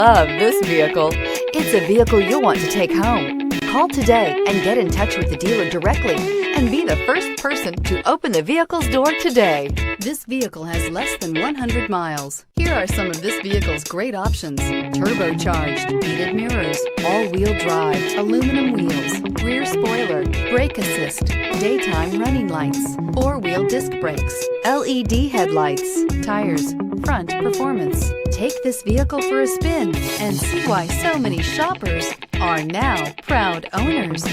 love this vehicle. It's a vehicle you'll want to take home. Call today and get in touch with the dealer directly and be the first person to open the vehicle's door today. This vehicle has less than 100 miles. Here are some of this vehicle's great options: turbocharged, heated mirrors, all-wheel drive, aluminum wheels, rear spoiler, brake assist, daytime running lights, four-wheel disc brakes, LED headlights, tires, front performance. Take this vehicle for a spin and see why so many shoppers are now proud owners.